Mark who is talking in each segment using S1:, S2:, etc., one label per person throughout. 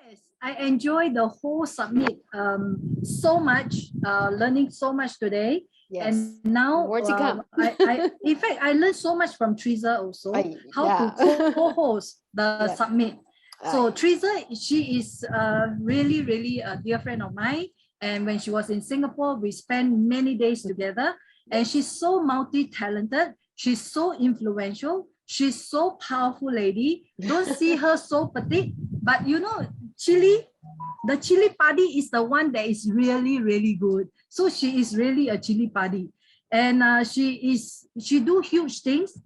S1: Yes, I enjoyed the whole summit so much, learning so much today.
S2: Yes.
S1: And now,
S2: More to come.
S1: in fact, I learned so much from Teresa also, how to
S2: Yeah.
S1: co-host the
S2: Yeah.
S1: summit. So Teresa, she is really, really a dear friend of mine. And when she was in Singapore, we spent many days together. And she's so multi-talented. She's so influential. She's so powerful lady. Don't see her so petite. But you know, the chili padi is the one that is really, really good. So she is really a chili padi. And she do huge things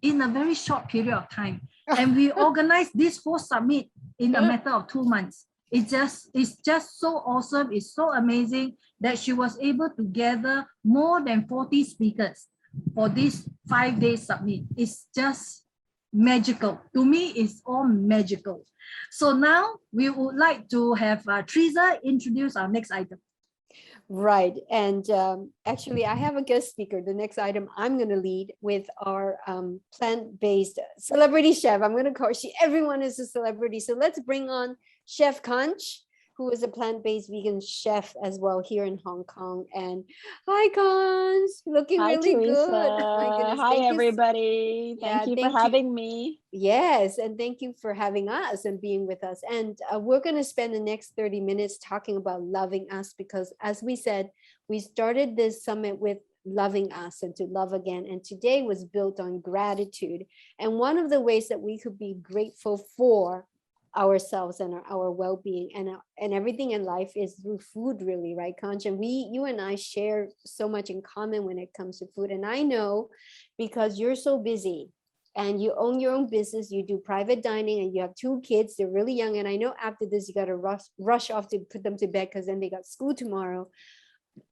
S1: in a very short period of time. And we organized this whole summit in a matter of 2 months. It's just so awesome. It's so amazing that she was able to gather more than 40 speakers for this 5-day summit. It's just magical. To me, it's all magical. So now we would like to have Teresa introduce our next item.
S2: Right. And actually, I have a guest speaker. The next item I'm going to lead with our plant-based celebrity chef. I'm going to call everyone is a celebrity. So let's bring on Chef Kanch, who is a plant-based vegan chef as well here in Hong Kong. And hi, Kanch, looking really
S3: Teresa.
S2: good. My goodness.
S3: Hi, everybody. Thank you for having me.
S2: Yes, and thank you for having us and being with us. And we're going to spend the next 30 minutes talking about loving us because, as we said, we started this summit with loving us and to love again. And today was built on gratitude. And one of the ways that we could be grateful for ourselves and our well-being and everything in life is through food, really, right, Kanch? And you and I share so much in common when it comes to food. And I know because you're so busy and you own your own business, you do private dining, and you have 2 kids, they're really young. And I know after this, you got to rush off to put them to bed because then they got school tomorrow.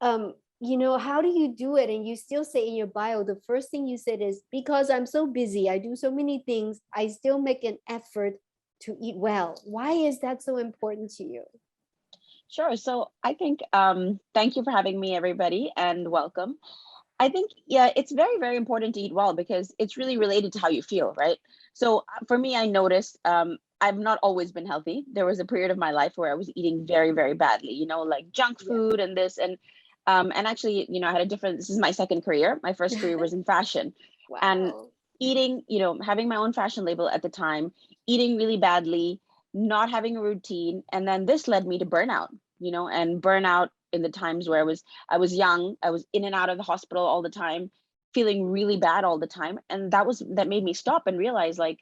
S2: You know, how do you do it? And you still say in your bio, the first thing you said is, because I'm so busy, I do so many things, I still make an effort to eat well. Why is that so important to you?
S3: Sure. So I think, thank you for having me, everybody, and welcome. I think, yeah, it's very, very important to eat well because it's really related to how you feel, right? So for me, I noticed I've not always been healthy. There was a period of my life where I was eating very, very badly, you know, like junk food and this. And actually, you know, I had this is my second career. My first career was in fashion.
S2: Wow.
S3: And eating, you know, having my own fashion label at the time, eating really badly, not having a routine. And then this led me to burnout, you know, and burnout in the times where I was young, I was in and out of the hospital all the time, feeling really bad all the time. And that made me stop and realize, like,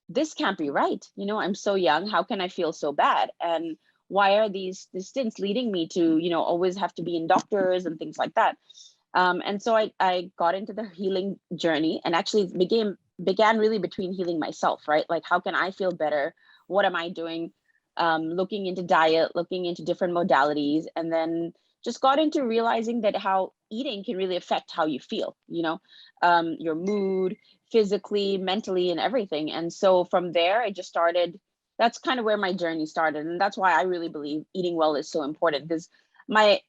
S3: this can't be right. You know, I'm so young. How can I feel so bad? And why are these stints leading me to, you know, always have to be in doctors and things like that? And so I got into the healing journey and actually began really between healing myself, right? Like, how can I feel better? What am I doing? Looking into diet, looking into different modalities, and then just got into realizing that how eating can really affect how you feel, you know, your mood, physically, mentally, and everything. And so from there, I just started, that's kind of where my journey started. And that's why I really believe eating well is so important, because my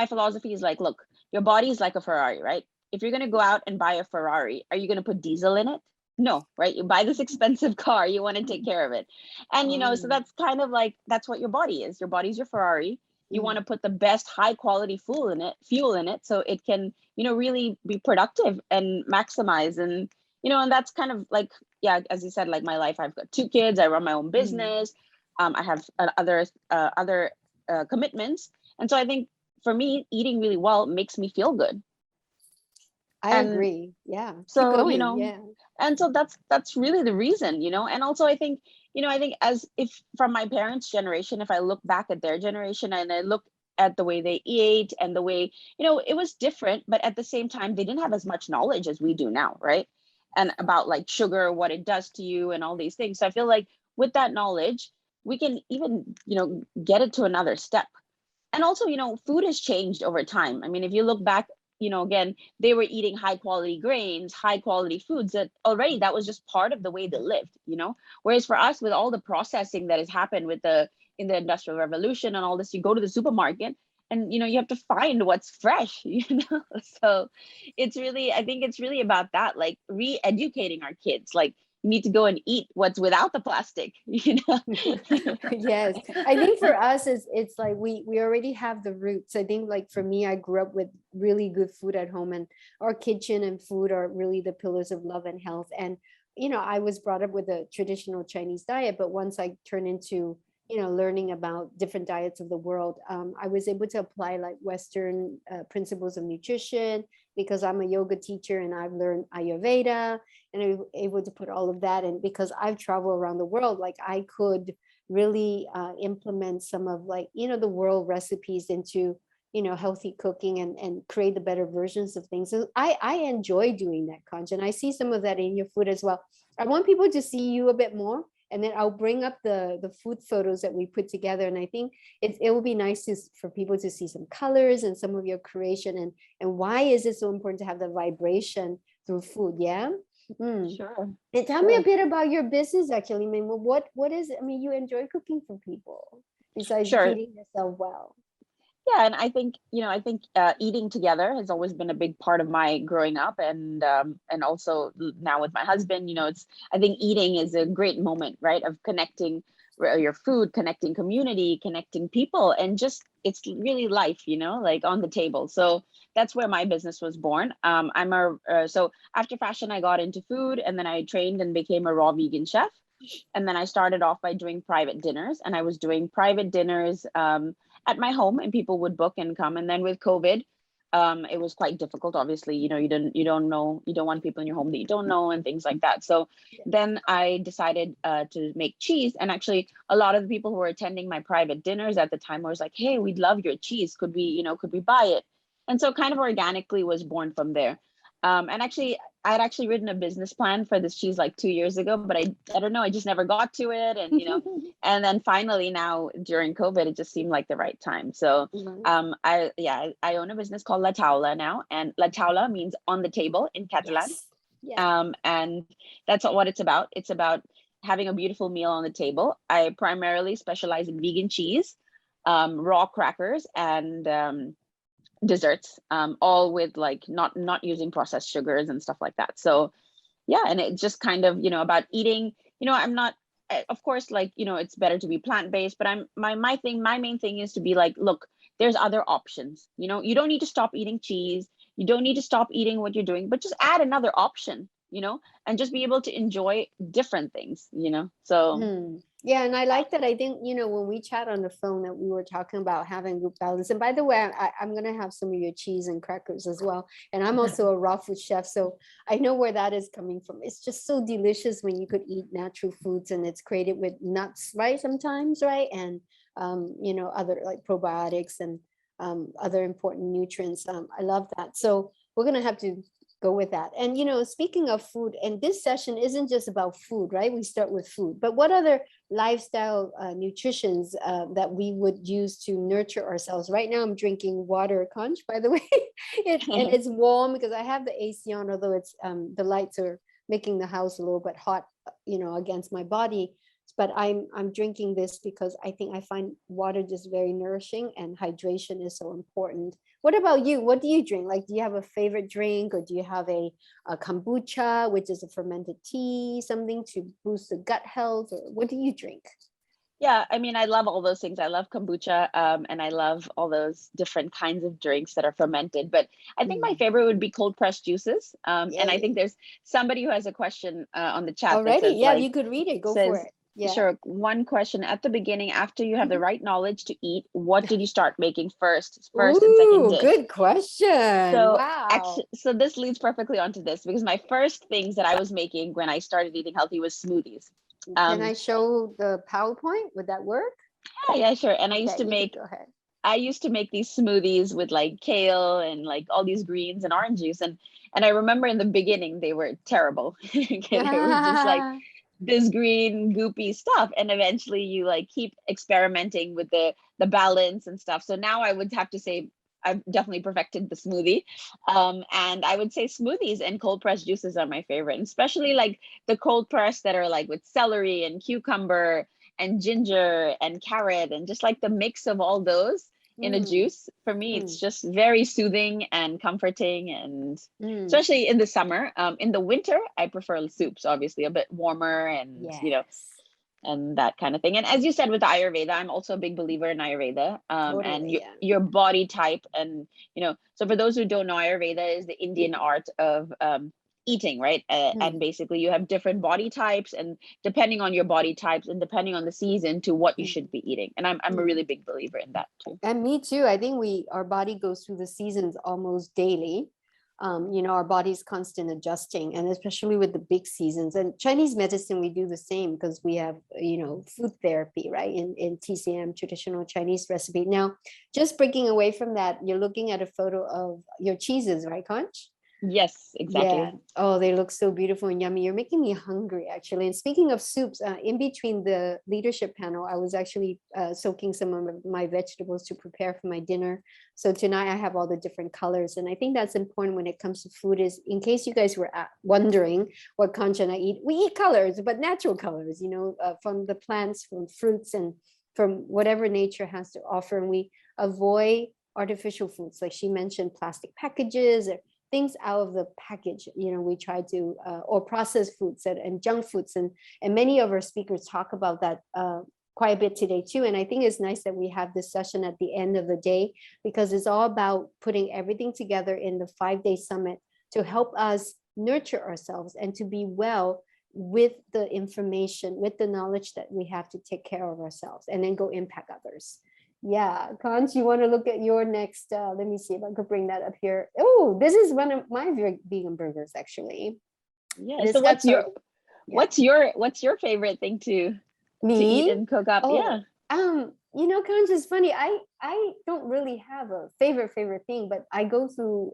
S3: philosophy is like, look, your body is like a Ferrari, right? If you're going to go out and buy a Ferrari, are you going to put diesel in it? No, right? You buy this expensive car, you want to take care of it. And, you know, so that's kind of like, that's what your body is. Your body's your Ferrari. You want to put the best high quality fuel in it so it can, you know, really be productive and maximize. And, you know, and that's kind of like, yeah, as you said, like my life, I've got 2 kids, I run my own business. I have other commitments. And so I think for me, eating really well makes me feel good.
S2: I agree. Yeah.
S3: So, you know, and so that's really the reason, you know. And also I think, you know, as if from my parents' generation, if I look back at their generation and I look at the way they ate and the way, you know, it was different, but at the same time, they didn't have as much knowledge as we do now, right? And about like sugar, what it does to you and all these things. So I feel like with that knowledge, we can even, you know, get it to another step. And also, you know, food has changed over time. I mean, if you look back, you know, again, they were eating high quality grains, high quality foods that already that was just part of the way they lived, you know. Whereas for us, with all the processing that has happened in the Industrial Revolution and all this, you go to the supermarket and, you know, you have to find what's fresh, you know. So it's really, I think it's really about that, like re-educating our kids, like need to go and eat what's without the plastic,
S2: Yes, I think for us it's like we already have the roots. I think like for me, I grew up with really good food at home, and our kitchen and food are really the pillars of love and health. And I was brought up with a traditional Chinese diet, but once I turned into learning about different diets of the world, I was able to apply like Western principles of nutrition, because I'm a yoga teacher and I've learned Ayurveda, and I was able to put all of that in, because I've traveled around the world. Like I could really implement some of like the world recipes into healthy cooking, and create the better versions of things. So I enjoy doing that, Kanch, and I see some of that in your food as well. I want people to see you a bit more, and then I'll bring up the food photos that we put together. And I think it will be nice for people to see some colors and some of your creation, and why is it so important to have the vibration through food. Yeah.
S3: Sure.
S2: And tell me a bit about your business, actually. I mean, what is it? I mean, you enjoy cooking for people besides
S3: Sure.
S2: feeding yourself well.
S3: Yeah, and I think eating together has always been a big part of my growing up, and also now with my husband, I think eating is a great moment, right, of connecting your food, connecting community, connecting people, and just it's really life, like on the table. So that's where my business was born. So after fashion, I got into food, and then I trained and became a raw vegan chef. And then I started off by doing private dinners, and I was doing private dinners at my home, and people would book and come. And then with COVID, it was quite difficult. Obviously, you don't know, you don't want people in your home that you don't know, and things like that. So then I decided to make cheese. And actually, a lot of the people who were attending my private dinners at the time was like, "Hey, we'd love your cheese. Could we buy it?" And so kind of organically was born from there. And actually, I had actually written a business plan for this cheese like 2 years ago, but I don't know, I just never got to it. And, and then finally now during COVID, it just seemed like the right time. So I own a business called La Taula now, and La Taula means on the table in Catalan.
S2: Yes. Yeah.
S3: And that's what it's about. It's about having a beautiful meal on the table. I primarily specialize in vegan cheese, raw crackers, and desserts, all with like not using processed sugars and stuff like that. So yeah, and it just kind of about eating. I'm not, of course, like it's better to be plant-based, but my main thing is to be like, look, there's other options. You don't need to stop eating cheese, you don't need to stop eating what you're doing, but just add another option, and just be able to enjoy different things. So
S2: yeah, and I like that. I think when we chat on the phone, that we were talking about having good balance. And by the way, I'm gonna have some of your cheese and crackers as well, and I'm also a raw food chef, so I know where that is coming from. It's just so delicious when you could eat natural foods, and it's created with nuts, right, sometimes, right, and other like probiotics and other important nutrients. I love that. So we're gonna have to go with that. And speaking of food, and this session isn't just about food, right? We start with food, but what other lifestyle nutritions that we would use to nurture ourselves? Right now I'm drinking water, Kanch, by the way. And it's warm because I have the AC on, although it's the lights are making the house a little bit hot against my body. But I'm drinking this because I find water just very nourishing, and hydration is so important. What about you? What do you drink? Like, do you have a favorite drink, or do you have a kombucha, which is a fermented tea, something to boost the gut health, or what do you drink?
S3: Yeah, I mean, I love all those things. I love kombucha, and I love all those different kinds of drinks that are fermented. But I think my favorite would be cold pressed juices. And I think there's somebody who has a question on the chat
S2: already.
S3: That says,
S2: yeah, you could read it. Go for it. Yeah.
S3: Sure. One question at the beginning: after you have the right knowledge to eat, what did you start making first and second dish?
S2: Good question.
S3: So
S2: wow.
S3: actually, so this leads perfectly onto this, because my first things that I was making when I started eating healthy was smoothies.
S2: Can I show the PowerPoint? Would that work?
S3: Yeah, sure. And I used to make
S2: go ahead.
S3: I used to make these smoothies with like kale and like all these greens and orange juice. And I remember in the beginning they were terrible. They were just like this green goopy stuff, and eventually you like keep experimenting with the balance and stuff. So now I would have to say I've definitely perfected the smoothie, and I would say smoothies and cold pressed juices are my favorite, and especially like the cold press that are like with celery and cucumber and ginger and carrot, and just like the mix of all those in a juice. For me, it's just very soothing and comforting, and especially in the summer. In the winter, I prefer soups, obviously a bit warmer, and
S2: Yes.
S3: and that kind of thing. And as you said with the Ayurveda, I'm also a big believer in Ayurveda. And
S2: Totally,
S3: your body type, and so for those who don't know, Ayurveda is the Indian art of eating, right? And basically you have different body types, and depending on your body types and depending on the season to what you should be eating. And I'm a really big believer in that too.
S2: And me too. I think our body goes through the seasons almost daily. Our body's constant adjusting, and especially with the big seasons. And Chinese medicine, we do the same because we have, food therapy, right? In TCM, traditional Chinese recipe. Now, just breaking away from that, you're looking at a photo of your cheeses, right, Kanch?
S3: Yes, exactly.
S2: Yeah. Oh, they look so beautiful and yummy. You're making me hungry, actually. And speaking of soups, in between the leadership panel, I was actually soaking some of my vegetables to prepare for my dinner. So tonight I have all the different colors. And I think that's important when it comes to food, is in case you guys were wondering what Kanch and I eat, we eat colors, but natural colors, from the plants, from fruits, and from whatever nature has to offer. And we avoid artificial foods, like she mentioned, plastic packages, or things out of the package. We try to or processed foods and junk foods, and many of our speakers talk about that quite a bit today too. And I think it's nice that we have this session at the end of the day, because it's all about putting everything together in the 5-day summit to help us nurture ourselves and to be well with the information, with the knowledge that we have to take care of ourselves and then go impact others. Yeah, Kanch, you want to look at your next, let me see if I could bring that up here. Oh, this is one of my vegan burgers, actually.
S3: Yeah. So what's your favorite thing to eat and cook up?
S2: Oh, Kanch, is funny. I don't really have a favorite thing, but I go through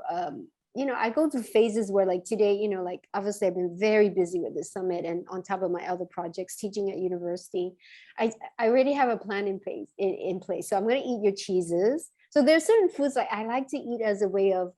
S2: I go through phases where, like today, like obviously I've been very busy with the summit, and on top of my other projects, teaching at university, I already have a plan in place. So I'm going to eat your cheeses. So there's certain foods like I like to eat as a way of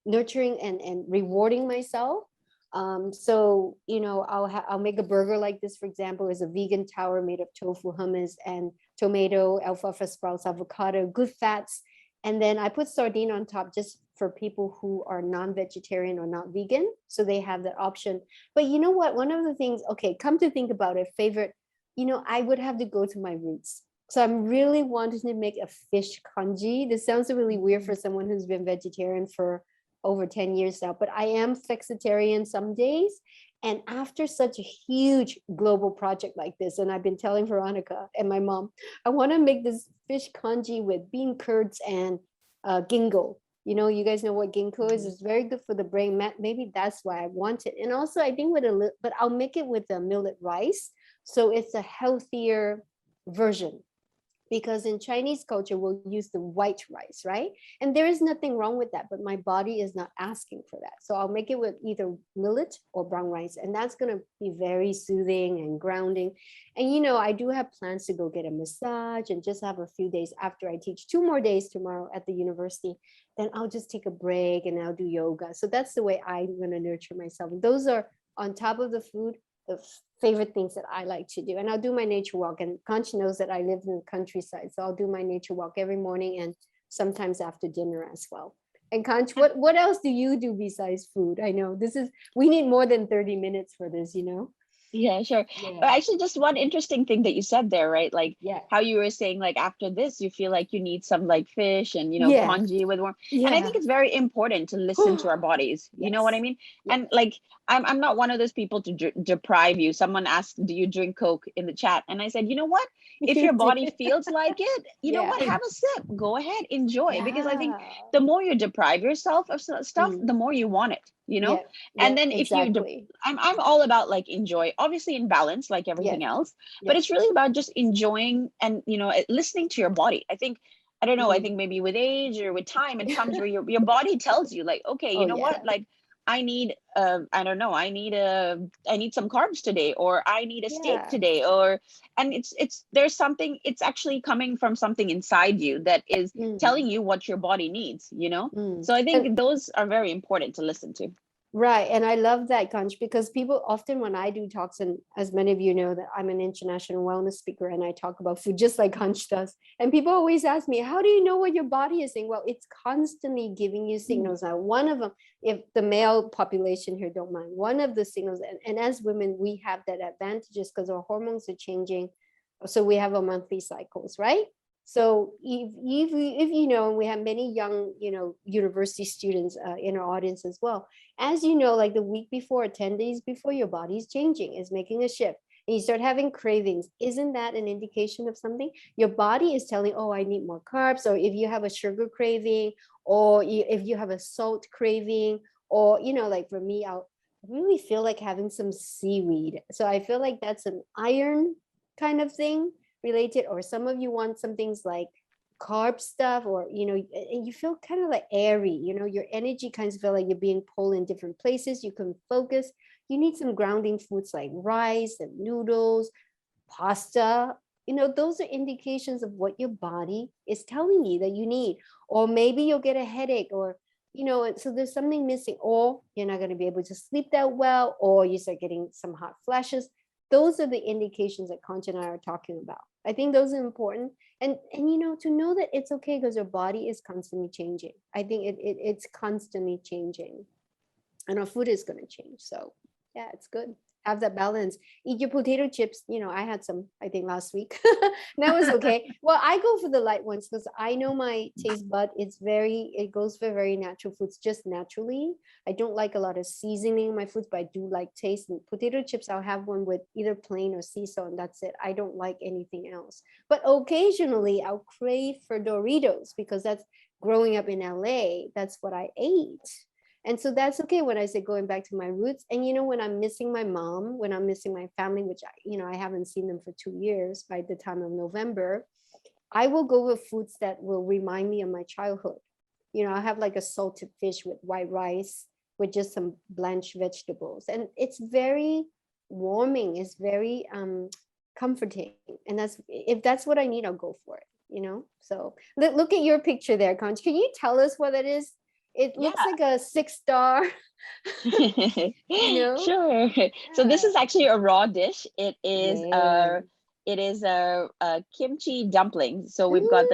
S2: nurturing and rewarding myself. So I'll make a burger like this, for example, is a vegan tower made of tofu, hummus, and tomato, alfalfa sprouts, avocado, good fats. And then I put sardine on top just for people who are non-vegetarian or not vegan. So they have that option. But you know what? One of the things, okay, come to think about it, favorite, I would have to go to my roots. So I'm really wanting to make a fish congee. This sounds really weird for someone who's been vegetarian for over 10 years now, but I am flexitarian some days. And after such a huge global project like this, and I've been telling Veronica and my mom, I want to make this fish congee with bean curds and ginkgo. You guys know what ginkgo is. It's very good for the brain. Maybe that's why I want it. And also I think but I'll make it with the millet rice. So it's a healthier version. Because in Chinese culture, we'll use the white rice, right? And there is nothing wrong with that, but my body is not asking for that. So I'll make it with either millet or brown rice, and that's going to be very soothing and grounding. And, I do have plans to go get a massage and just have a few days after I teach 2 more days tomorrow at the university. Then I'll just take a break and I'll do yoga. So that's the way I'm going to nurture myself. Those are on top of the food, the favorite things that I like to do. And I'll do my nature walk. And Kanch knows that I live in the countryside, so I'll do my nature walk every morning and sometimes after dinner as well. And Kanch, what else do you do besides food? I know we need more than 30 minutes for this,
S3: Yeah, sure.
S2: Yeah.
S3: Actually, just one interesting thing that you said there, right? Like
S2: Yeah.
S3: how you were saying, like after this, you feel like you need some like fish and,
S2: Yeah.
S3: congee with warm.
S2: Yeah.
S3: And I think it's very important to listen to our bodies. You know what I mean?
S2: Yes.
S3: And like, I'm not one of those people to deprive you. Someone asked, do you drink Coke in the chat? And I said, you know what? If your body feels like it, you know what? Have a sip. Go ahead, enjoy. Because I think the more you deprive yourself of stuff, the more you want it, and then if I'm all about like enjoy, obviously in balance, like everything else, but it's really about just enjoying and, listening to your body. I don't know, I think maybe with age or with time, it comes where your body tells you like, okay, you know what, like I need, I don't know, I need some carbs today, or I need a steak today, and there's something, it's actually coming from something inside you that is telling you what your body needs, So I think those are very important to listen to.
S2: Right. And I love that, Kanch, because people often, when I do talks, and as many of you know, that I'm an international wellness speaker and I talk about food just like Kanch does. And people always ask me, how do you know what your body is saying? Well, it's constantly giving you signals. Now, one of them, if the male population here don't mind, one of the signals, and as women, we have that advantages because our hormones are changing. So we have our monthly cycles, right? So if you know, and we have many young, you know, university students in our audience as well. As you know, like the week before, 10 days before, your body's changing, is making a shift. And you start having cravings. Isn't that an indication of something? Your body is telling, oh, I need more carbs. Or if you have a sugar craving, or if you have a salt craving, or, you know, like for me, I'll really feel like having some seaweed. So I feel like that's an iron kind of thing related. Or some of you want some things like carb stuff, or, you know, and you feel kind of like airy, you know, your energy kind of feel like you're being pulled in different places. You can focus. You need some grounding foods like rice and noodles, pasta. You know, those are indications of what your body is telling you that you need. Or maybe you'll get a headache, or, you know, so there's something missing, or you're not going to be able to sleep that well, or you start getting some hot flashes. Those are the indications that Kanch and I are talking about. I think those are important. And you know, to know that it's okay because your body is constantly changing. I think it's constantly changing. And our food is going to change. So yeah, it's good. Have that balance. Eat your potato chips. You know, I had some, I think last week. That was okay. Well, I go for the light ones because I know my taste bud. It goes for very natural foods, just naturally. I don't like a lot of seasoning in my foods, but I do like taste. And potato chips, I'll have one with either plain or sea salt, and that's it. I don't like anything else. But occasionally I'll crave for Doritos because that's growing up in LA. That's what I ate. And so that's okay when I say going back to my roots. And, you know, when I'm missing my mom, when I'm missing my family, which, I haven't seen them for 2 years by the time of November, I will go with foods that will remind me of my childhood. You know, I have like a salted fish with white rice with just some blanched vegetables. And it's very warming. It's very comforting. And if that's what I need, I'll go for it, you know? So look at your picture there, Kanch. Can you tell us what it is? It looks like a 6-star, you know?
S3: Sure. So this is actually a raw dish. It is a kimchi dumpling. So we've got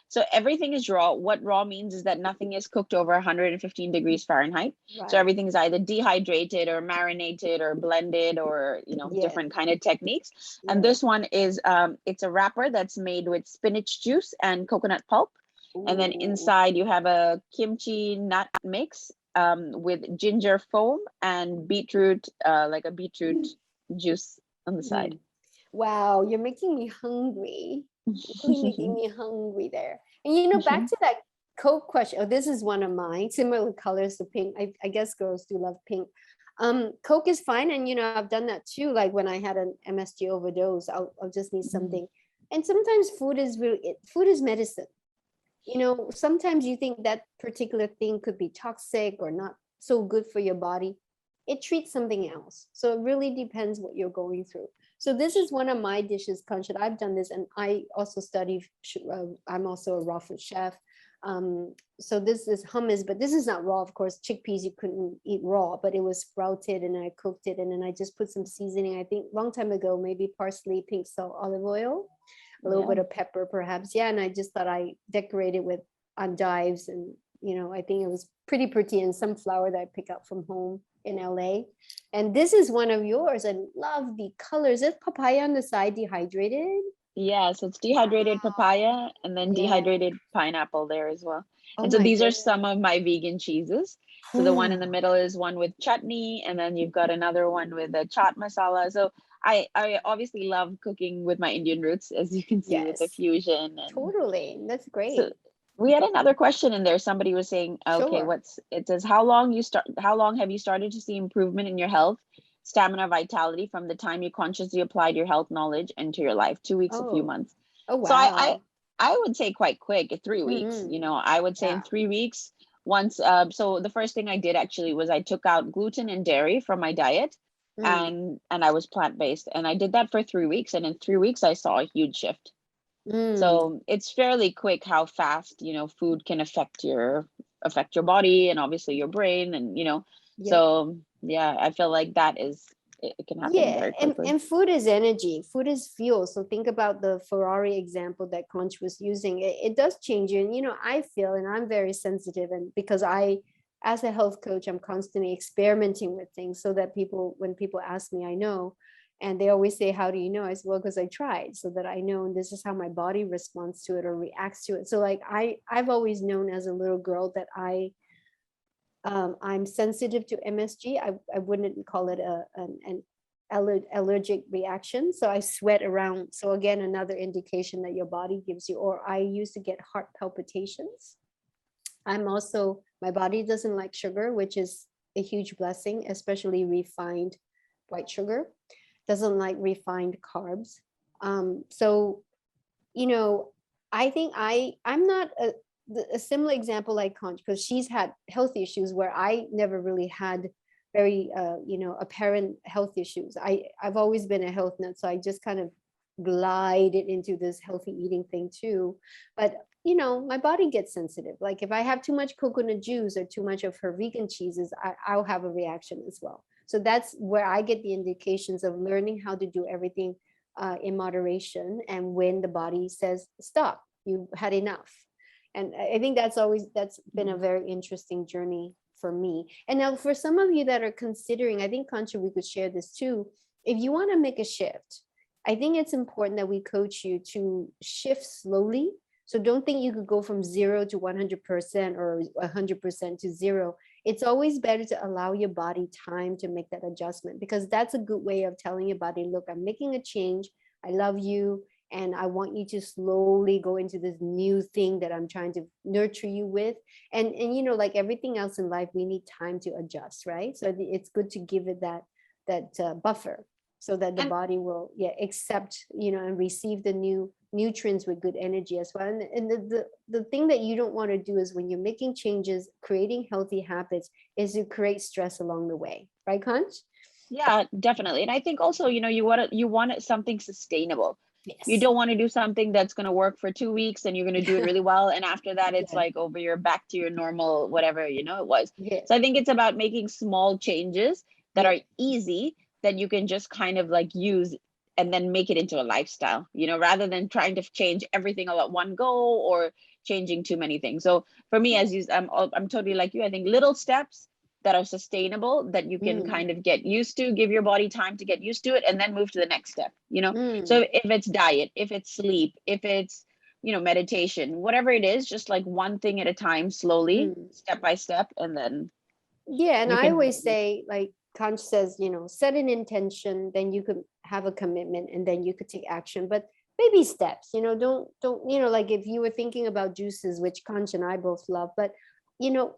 S3: so everything is raw. What raw means is that nothing is cooked over 115 degrees Fahrenheit. Right. So everything is either dehydrated or marinated or blended or, you know, different kind of techniques. Yeah. And this one is, it's a wrapper that's made with spinach juice and coconut pulp. Ooh. And then inside you have a kimchi nut mix with ginger foam and beetroot, like a beetroot juice on the side.
S2: Wow, you're making me hungry. You're making me hungry there. And you know, back to that Coke question. Oh, this is one of mine. Similar colors to pink. I guess girls do love pink. Coke is fine, and you know, I've done that too. Like when I had an MSG overdose, I'll just need something. And sometimes food is medicine. You know, sometimes you think that particular thing could be toxic or not so good for your body. It treats something else. So it really depends what you're going through. So this is one of my dishes, Kanch. I've done this, and I also study. I'm also a raw food chef. So this is hummus, but this is not raw, of course. Chickpeas you couldn't eat raw, but it was sprouted, and I cooked it, and then I just put some seasoning. I think long time ago, maybe parsley, pink salt, olive oil, a little bit of pepper, perhaps. Yeah, and I just thought I decorated with endives, and you know, I think it was pretty pretty, and some flour that I pick up from home in LA. And this is one of yours. I love the colors. Is papaya on the side dehydrated?
S3: Yeah, so it's dehydrated papaya and then dehydrated pineapple there as well. And so these are some of my vegan cheeses. So the one in the middle is one with chutney, and then you've got another one with a chaat masala. So I obviously love cooking with my Indian roots, as you can see with the fusion. And
S2: totally, that's great.
S3: So we had another question in there. Somebody was saying, okay, it says, how long have you started to see improvement in your health, stamina, vitality from the time you consciously applied your health knowledge into your life? 2 weeks, a few months.
S2: Oh, wow.
S3: So I would say quite quick, 3 weeks. You know, I would say in 3 weeks, once. So the first thing I did actually was I took out gluten and dairy from my diet, and I was plant-based, and I did that for 3 weeks, and in 3 weeks I saw a huge shift. So it's fairly quick how fast, you know, food can affect your body and obviously your brain. And, you know,
S2: Yeah.
S3: So yeah, I feel like that is, it can happen
S2: Yeah,
S3: very quickly.
S2: and food is energy, food is fuel. So think about the Ferrari example that Conch was using. It does change you. And, I feel, and I'm very sensitive, and because as a health coach, I'm constantly experimenting with things so that when people ask me, I know. And they always say, how do you know? I said, well, because I tried, so that I know, and this is how my body responds to it or reacts to it. So like I've always known as a little girl that I'm sensitive to MSG. I wouldn't call it an allergic reaction. So I sweat around. So again, another indication that your body gives you. Or I used to get heart palpitations. My body doesn't like sugar, which is a huge blessing, especially refined white sugar. Doesn't like refined carbs. So, I think I'm not a similar example like Conch, because she's had health issues where I never really had very apparent health issues. I've always been a health nut, so I just kind of glided into this healthy eating thing too. But my body gets sensitive. Like if I have too much coconut juice or too much of her vegan cheeses, I'll have a reaction as well. So that's where I get the indications of learning how to do everything in moderation, and when the body says stop, you've had enough. And I think that's been a very interesting journey for me. And now for some of you that are considering, I think Kancha, we could share this too. If you want to make a shift, I think it's important that we coach you to shift slowly. So don't think you could go from 0 to 100% or 100% to 0. It's always better to allow your body time to make that adjustment, because that's a good way of telling your body, look, I'm making a change. I love you. And I want you to slowly go into this new thing that I'm trying to nurture you with. And like everything else in life, we need time to adjust, right? So it's good to give it that buffer, so that the body will accept, and receive the new nutrients with good energy as well. And the thing that you don't want to do is, when you're making changes, creating healthy habits, is to create stress along the way, right, Kanch?
S3: Yeah, definitely. And I think also, you want something sustainable.
S2: Yes.
S3: You don't want to do something that's going to work for 2 weeks and you're going to do it really well, and after that it's
S2: Yeah.
S3: like over, you're back to your normal whatever it was.
S2: Yeah.
S3: So I think it's about making small changes that
S2: Yeah.
S3: are easy, that you can just kind of like use and then make it into a lifestyle, rather than trying to change everything all at one go, or changing too many things. So for me, I'm totally like you. I think little steps that are sustainable, that you can kind of get used to, give your body time to get used to it, and then move to the next step. So if it's diet, if it's sleep, if it's meditation, whatever it is, just like one thing at a time, slowly, step by step, and then
S2: and I
S3: can
S2: always say, like Kanch says, set an intention, then you could have a commitment, and then you could take action. But baby steps, don't like if you were thinking about juices, which Kanch and I both love, but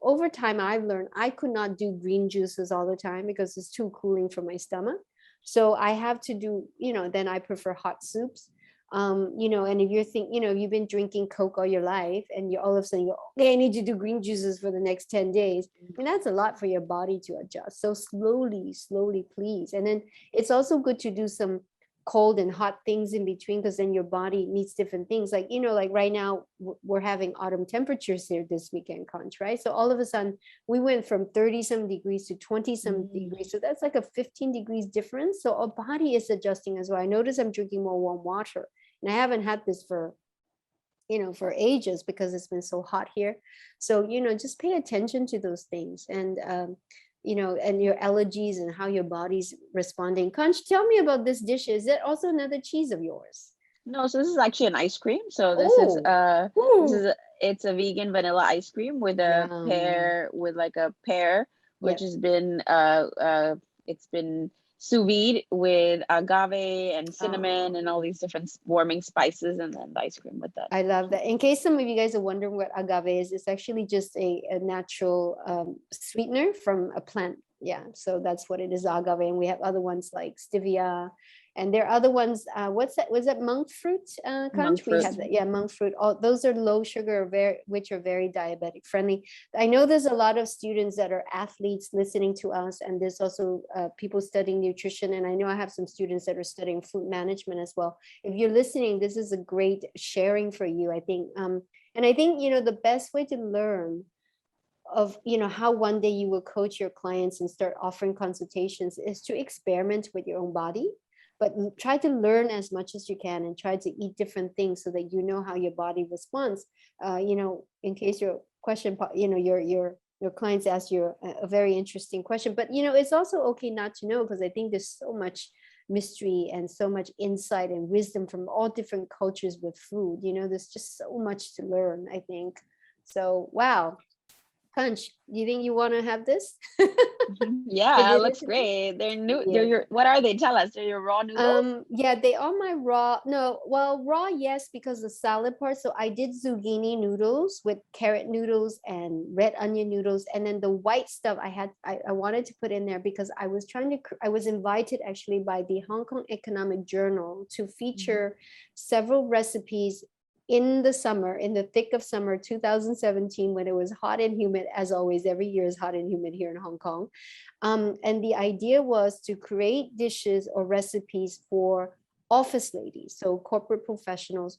S2: over time I've learned I could not do green juices all the time because it's too cooling for my stomach. So I have to do, then I prefer hot soups. And if you've been drinking Coke all your life, and you all of a sudden okay, I need to do green juices for the next 10 days. I mean, that's a lot for your body to adjust. So slowly, please. And then it's also good to do some cold and hot things in between, because then your body needs different things. Like, like right now we're having autumn temperatures here this weekend, Conch, right? So all of a sudden we went from 30 some degrees to 20 some degrees. So that's like a 15 degrees difference. So our body is adjusting as well. I notice I'm drinking more warm water, and I haven't had this for ages, because it's been so hot here. So, just pay attention to those things. And and your allergies and how your body's responding. Kanch, tell me about this dish. Is that also another cheese of yours?
S3: No, so this is actually an ice cream. So it's a vegan vanilla ice cream with a pear, with like a pear, which has been it's been sous vide with agave and cinnamon and all these different warming spices, and then the ice cream with that.
S2: I love that. In case some of you guys are wondering what agave is, it's actually just a natural sweetener from a plant. Yeah, so that's what it is, agave. And we have other ones like stevia, and there are other ones. What's that? Was that monk fruit?
S3: Monk fruit.
S2: We have that. Yeah, monk fruit. All those are low sugar, which are very diabetic friendly. I know there's a lot of students that are athletes listening to us, and there's also people studying nutrition. And I know I have some students that are studying food management as well. If you're listening, this is a great sharing for you, I think. And I think the best way to learn how one day you will coach your clients and start offering consultations is to experiment with your own body, but try to learn as much as you can and try to eat different things so that you know how your body responds. In case your question, your clients ask you a very interesting question, but it's also okay not to know, because I think there's so much mystery and so much insight and wisdom from all different cultures with food. There's just so much to learn, I think. So, wow. Kanch, do you think you want to have this?
S3: Yeah, looks great. They're new.
S2: Yeah.
S3: They're your, what are they? Tell us. They're your raw noodles?
S2: Yeah, they are my raw. No, well, raw, yes, because the salad part. So I did zucchini noodles with carrot noodles and red onion noodles. And then the white stuff I wanted to put in there because I was invited actually by the Hong Kong Economic Journal to feature several recipes in the summer, in the thick of summer 2017, when it was hot and humid. As always, every year is hot and humid here in Hong Kong. And the idea was to create dishes or recipes for office ladies, so corporate professionals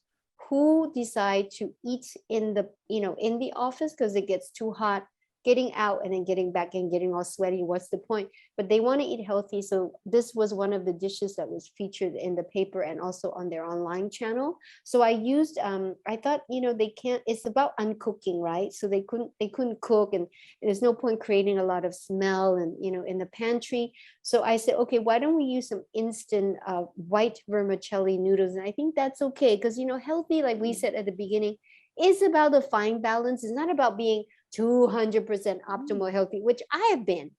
S2: who decide to eat in the office because it gets too hot, getting out and then getting back and getting all sweaty. What's the point? But they want to eat healthy. So this was one of the dishes that was featured in the paper and also on their online channel. So I used, I thought, they can't, it's about uncooking, right? So they couldn't cook, and there's no point creating a lot of smell and, in the pantry. So I said, okay, why don't we use some instant white vermicelli noodles? And I think that's okay. Because, healthy, like we said at the beginning, is about the fine balance. It's not about being 200% optimal healthy, which I have been.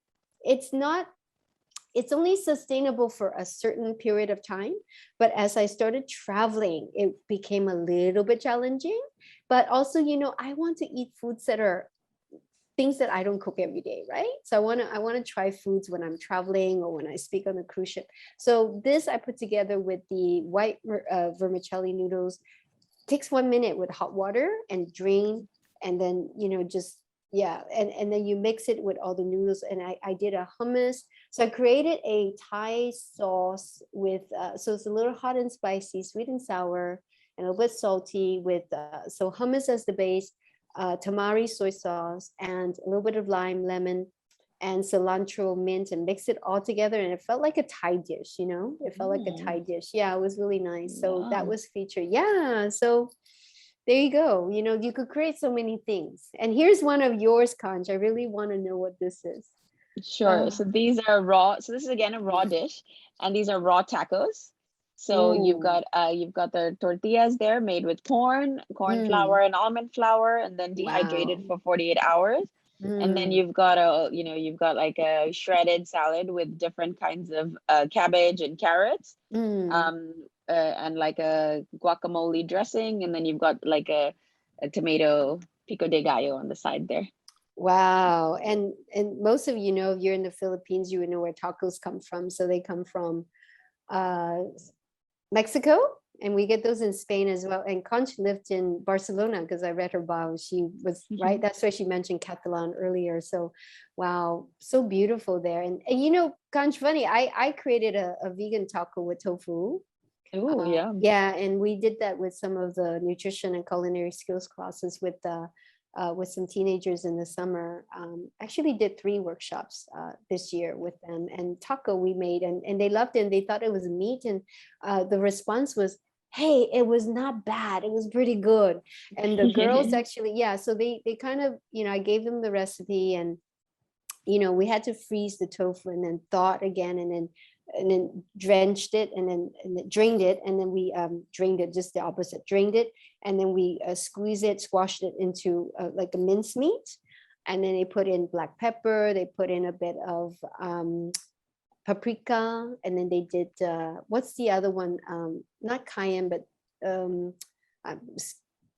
S2: It's only sustainable for a certain period of time. But as I started traveling, it became a little bit challenging. But also, I want to eat foods that are things that I don't cook every day, right? So I want to try foods when I'm traveling or when I speak on a cruise ship. So this I put together with the white vermicelli noodles. Takes 1 minute with hot water and drain, and then and then you mix it with all the noodles. And I did a hummus. So I created a Thai sauce with so it's a little hot and spicy, sweet and sour, and a little bit salty with so hummus as the base, tamari soy sauce, and a little bit of lime, lemon, and cilantro, mint, and mix it all together. And it felt like a Thai dish, it felt like a Thai dish. Yeah, it was really nice. So that was featured. Yeah. So there you go. You could create so many things. And here's one of yours, Kanch. I really want to know what this is.
S3: Sure. So these are raw. So this is again a raw dish, and these are raw tacos. So you've got the tortillas there made with corn flour and almond flour, and then dehydrated for 48 hours. And then you've got like a shredded salad with different kinds of cabbage and carrots, and like a guacamole dressing, and then you've got like a tomato pico de gallo on the side there.
S2: Wow. And most of if you're in the Philippines, you would know where tacos come from. So they come from Mexico, and we get those in Spain as well. And Conch lived in Barcelona because I read her bio. She was right. That's why she mentioned Catalan earlier. So, wow, so beautiful there. And Conch, funny, I created a vegan taco with tofu.
S3: Oh, yeah.
S2: Yeah, and we did that with some of the nutrition and culinary skills classes with some teenagers in the summer. Actually did 3 workshops this year with them, and taco we made, and they loved it, and they thought it was meat, and the response was, hey, it was not bad, it was pretty good. And the girls actually, yeah, so they kind of, I gave them the recipe, and we had to freeze the tofu and then thaw it again, and then drenched it, and then drained it, and then we drained it just the opposite, drained it, and then we squashed it into like a mincemeat, and then they put in black pepper, they put in a bit of paprika, and then they did what's the other one, not cayenne, but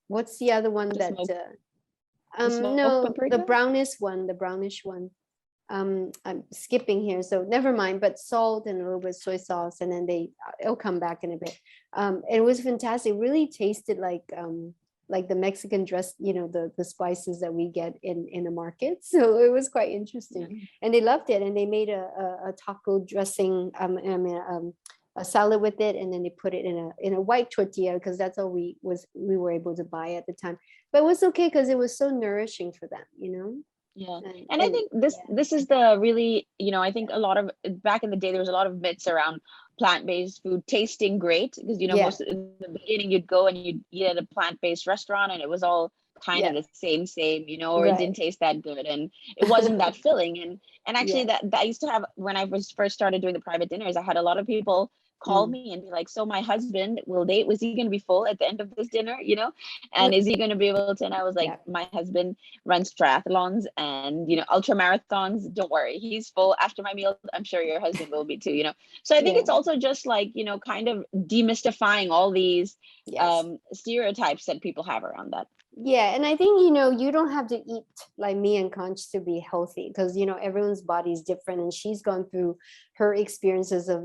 S2: what's the other one that no, the brownish one. I'm skipping here, so never mind, but salt and a little bit of soy sauce, and then it'll come back in a bit. It was fantastic. It really tasted like the Mexican dress, the spices that we get in the market. So it was quite interesting, and they loved it. And they made a taco dressing, a salad with it, and then they put it in a white tortilla, because that's all we were able to buy at the time. But it was okay because it was so nourishing for them.
S3: Yeah.
S2: And,
S3: And I think this
S2: yeah.
S3: this is the really, I think a lot of back in the day there was a lot of myths around plant-based food tasting great because
S2: Yeah.
S3: most in the beginning you'd go and you'd eat at a plant-based restaurant and it was all kind of
S2: Yeah.
S3: the same, or it
S2: Right.
S3: didn't taste that good and it wasn't that filling. And actually
S2: Yes.
S3: that I used to have when I was first started doing the private dinners, I had a lot of people call
S2: Mm.
S3: me and be like, so my husband will date, was he going to be full at the end of this dinner, and
S2: Mm.
S3: is he going to be able to? And I was like,
S2: Yeah.
S3: my husband runs triathlons and ultra marathons. Don't worry, he's full after my meal. I'm sure your husband will be too. So I think
S2: Yeah.
S3: it's also just like kind of demystifying all these
S2: Yes.
S3: stereotypes that people have around that.
S2: Yeah, and I think you don't have to eat like me and Kanch to be healthy because everyone's body is different, and she's gone through her experiences of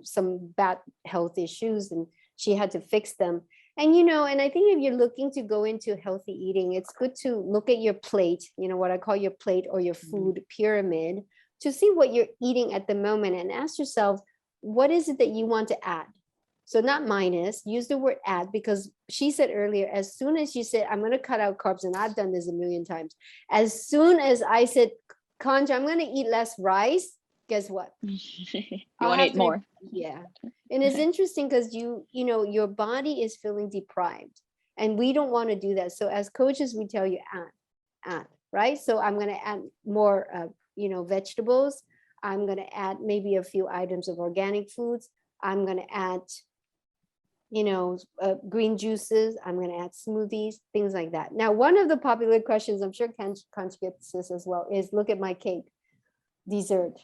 S2: some bad health issues, and she had to fix them. And I think if you're looking to go into healthy eating, it's good to look at your plate, what I call your plate or your food pyramid, to see what you're eating at the moment and ask yourself, what is it that you want to add? So not minus, use the word add, because she said earlier, as soon as you said, I'm going to cut out carbs, and I've done this a million times. As soon as I said, Kanj, I'm going to eat less rice, guess what?
S3: You
S2: I'll
S3: want to
S2: have
S3: eat
S2: to,
S3: more.
S2: yeah. And it's interesting because your body is feeling deprived, and we don't want to do that. So as coaches, we tell you add, right? So I'm going to add more, vegetables. I'm going to add maybe a few items of organic foods. I'm going to add green juices. I'm going to add smoothies, things like that. Now, one of the popular questions, I'm sure Kanch gets this as well, is look at my cake, dessert.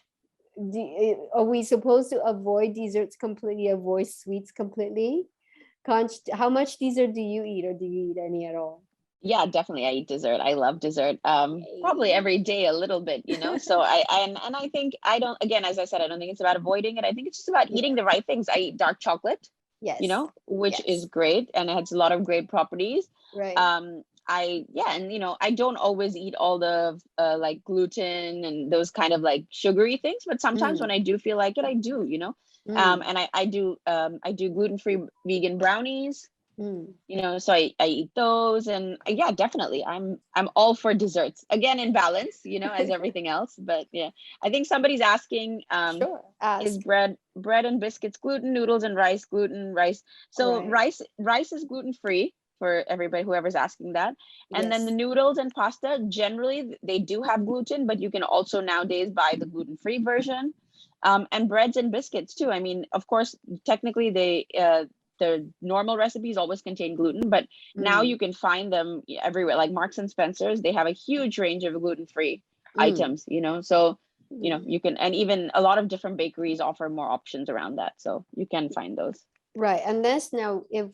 S2: Are we supposed to avoid desserts completely, avoid sweets completely? Kanch, how much dessert do you eat, or do you eat any at all?
S3: Yeah, definitely. I eat dessert. I love dessert. Probably every day a little bit. So and I think I don't, again, as I said, I don't think it's about avoiding it. I think it's just about eating the right things. I eat dark chocolate,
S2: Yes.
S3: which
S2: Yes.
S3: is great and it has a lot of great properties.
S2: Right.
S3: I don't always eat all the like gluten and those kind of like sugary things, but sometimes when I do feel like it, I do. And I do gluten-free vegan brownies. So I eat those, and yeah, definitely I'm all for desserts, again in balance, as everything else. But yeah, I think somebody's asking,
S2: Sure.
S3: is
S2: Ask.
S3: bread and biscuits gluten, noodles and rice gluten, rice. So
S2: Right.
S3: rice is gluten free for everybody, whoever's asking that. And then the
S2: Yes.
S3: noodles and pasta, generally they do have gluten, but you can also nowadays buy the gluten free version. And breads and biscuits too. I mean, of course, technically the normal recipes always contain gluten, but now you can find them everywhere. Like Marks and Spencer's, they have a huge range of gluten-free items, so you can, and even a lot of different bakeries offer more options around that, so you can find those.
S2: Right. Unless now, if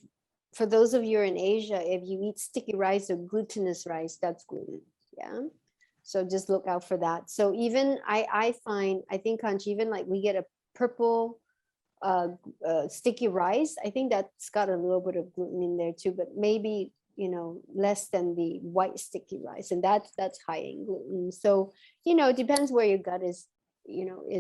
S2: for those of you in Asia, if you eat sticky rice or glutinous rice, that's gluten. Yeah. So just look out for that. So even I find, I think, Kanch, even like we get a purple sticky rice, I think that's got a little bit of gluten in there too, but maybe less than the white sticky rice, and that's high in gluten. So it depends where your gut is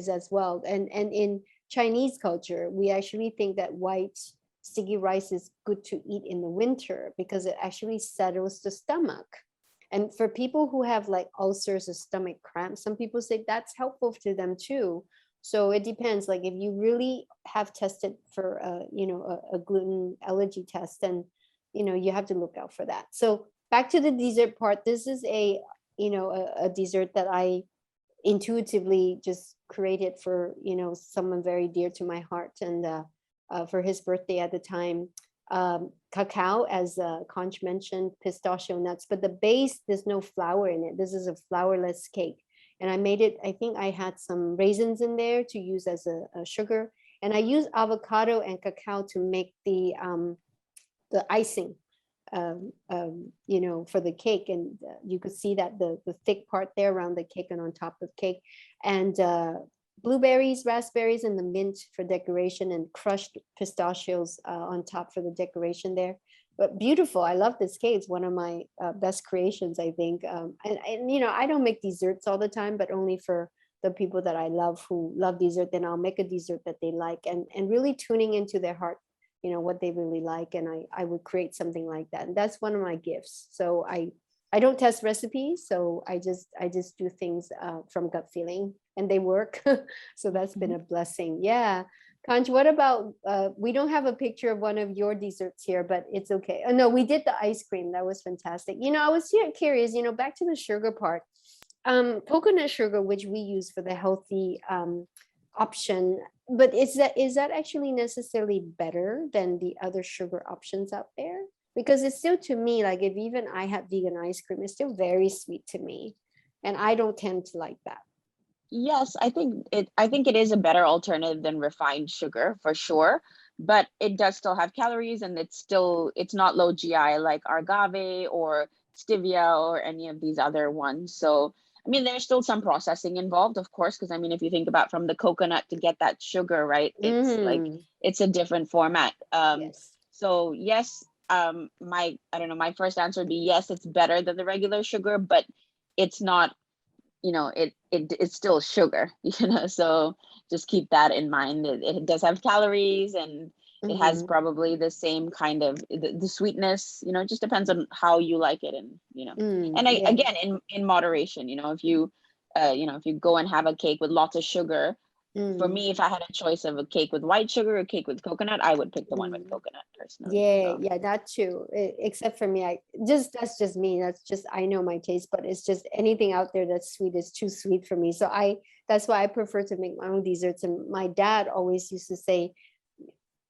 S2: as well. And in Chinese culture, we actually think that white sticky rice is good to eat in the winter because it actually settles the stomach. And for people who have like ulcers or stomach cramps, some people say that's helpful to them too. So it depends. Like if you really have tested for a gluten allergy test, then you have to look out for that. So back to the dessert part. This is a dessert that I intuitively just created for someone very dear to my heart, and for his birthday at the time. Cacao, as Kanch mentioned, pistachio nuts, but the base, there's no flour in it. This is a flourless cake. And I made it, I think I had some raisins in there to use as a sugar. And I use avocado and cacao to make the icing, for the cake. And you could see that the thick part there around the cake and on top of cake. And blueberries, raspberries, and the mint for decoration, and crushed pistachios on top for the decoration there. But beautiful. I love this cake. It's one of my best creations, I think. And I don't make desserts all the time, but only for the people that I love who love dessert. Then I'll make a dessert that they like, and really tuning into their heart, what they really like. And I would create something like that. And that's one of my gifts. So I I don't test recipes, so I just do things from gut feeling, and they work. So that's been a blessing. Yeah. Kanch, what about, we don't have a picture of one of your desserts here, but it's okay. Oh, no, we did the ice cream. That was fantastic. I was curious, back to the sugar part. Coconut sugar, which we use for the healthy option, but is that actually necessarily better than the other sugar options out there? Because it's still, to me, like if even I had vegan ice cream, it's still very sweet to me, and I don't tend to like that.
S3: Yes, I think it is a better alternative than refined sugar for sure, but it does still have calories, and it's not low GI like agave or stevia or any of these other ones. So I mean, there's still some processing involved, of course, because I mean, if you think about from the coconut to get that sugar, right, it's a different format.
S2: Yes.
S3: So yes, I don't know, my first answer would be yes, it's better than the regular sugar, but it's not, it's still sugar, so just keep that in mind. It does have calories, and it has probably the same kind of the sweetness, it just depends on how you like it. And again, in moderation, if you go and have a cake with lots of sugar, for me, if I had a choice of a cake with white sugar or a cake with coconut, I would pick the one with coconut personally.
S2: Yeah, that too. Except for me, that's just me. That's just, I know my taste, but it's just anything out there that's sweet is too sweet for me. So that's why I prefer to make my own desserts. And my dad always used to say,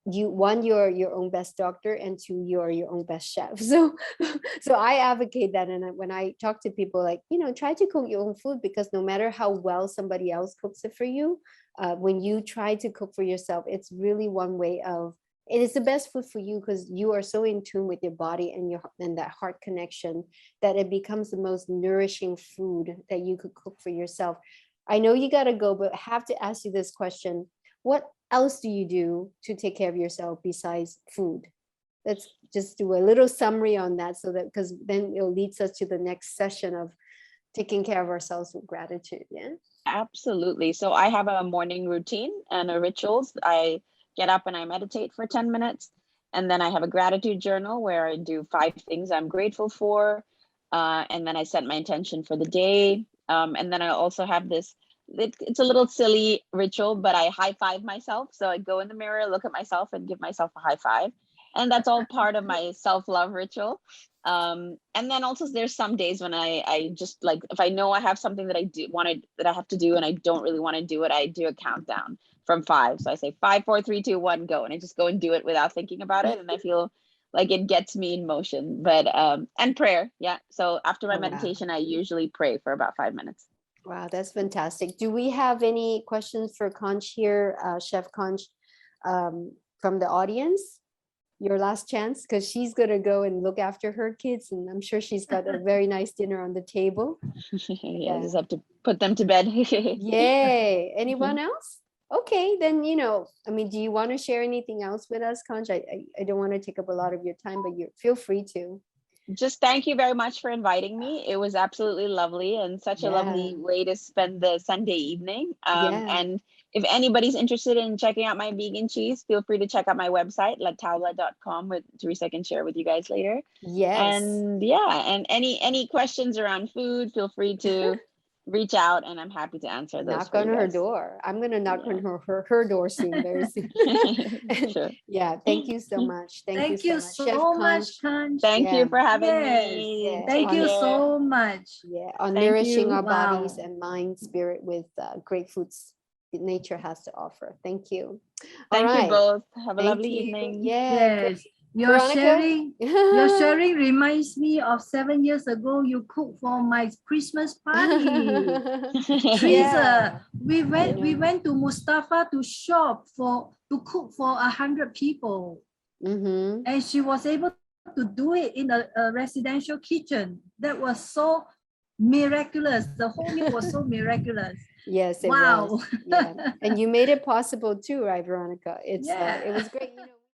S2: you're your own best doctor, and two, you're your own best chef. So I advocate that. And when I talk to people, like, try to cook your own food, because no matter how well somebody else cooks it for you, when you try to cook for yourself, it's really one way of, it is the best food for you, because you are so in tune with your body and that heart connection, that it becomes the most nourishing food that you could cook for yourself. I know you got to go, but I have to ask you this question. What else do you do to take care of yourself besides food? Let's just do a little summary on that, so that, because then it leads us to the next session of taking care of ourselves with gratitude. Yeah.
S3: Absolutely. So I have a morning routine and a rituals. I get up and I meditate for 10 minutes. And then I have a gratitude journal where I do 5 things I'm grateful for. And then I set my intention for the day. And then I also have this, it's a little silly ritual, but I high five myself. So I go in the mirror, look at myself, and give myself a high five. And that's all part of my self-love ritual. And then also there's some days when I just, like, if I know I have something that I have to do and I don't really want to do it, I do a countdown from 5. So I say 5, 4, 3, 2, 1, go, and I just go and do it without thinking about it, and I feel like it gets me in motion. But and prayer, yeah. So after my meditation, I usually pray for about 5 minutes.
S2: Wow, that's fantastic. Do we have any questions for Kanch here, Chef Kanch, from the audience? Your last chance, because she's going to go and look after her kids, and I'm sure she's got a very nice dinner on the table.
S3: Yeah, I just have to put them to bed.
S2: Yay. Anyone else? Okay, then, I mean, do you want to share anything else with us, Kanch? I don't want to take up a lot of your time, but you feel free to.
S3: Just thank you very much for inviting me. It was absolutely lovely, and such a lovely way to spend the Sunday evening. And if anybody's interested in checking out my vegan cheese, feel free to check out my website, taula.com, with Teressa can share with you guys later.
S2: Yes.
S3: And yeah, and any questions around food, feel free to reach out, and I'm happy to answer those.
S2: Knock on her door. I'm going to knock on her door soon, very soon.
S3: Sure.
S2: Yeah, thank you so much.
S1: Thank you so much, Kanch.
S3: Thank you for having me.
S2: Yeah.
S1: Thank you so much.
S2: Yeah, on nourishing our
S1: Wow.
S2: bodies and mind, spirit with great foods that nature has to offer. Thank you.
S3: Thank
S2: All
S3: you
S2: right.
S3: both. Have a
S2: Thank
S3: lovely
S2: you.
S3: evening.
S2: Yeah.
S1: Yes. Your
S2: Veronica?
S1: sharing reminds me of 7 years ago you cooked for my Christmas party. Teresa, we went to Mustafa to shop to cook for 100 people. And she was able to do it in a residential kitchen. That was so miraculous. The whole meal was so miraculous.
S2: Yes, it
S1: Wow.
S2: was. Yeah. And you made it possible too, right, Veronica? It was great.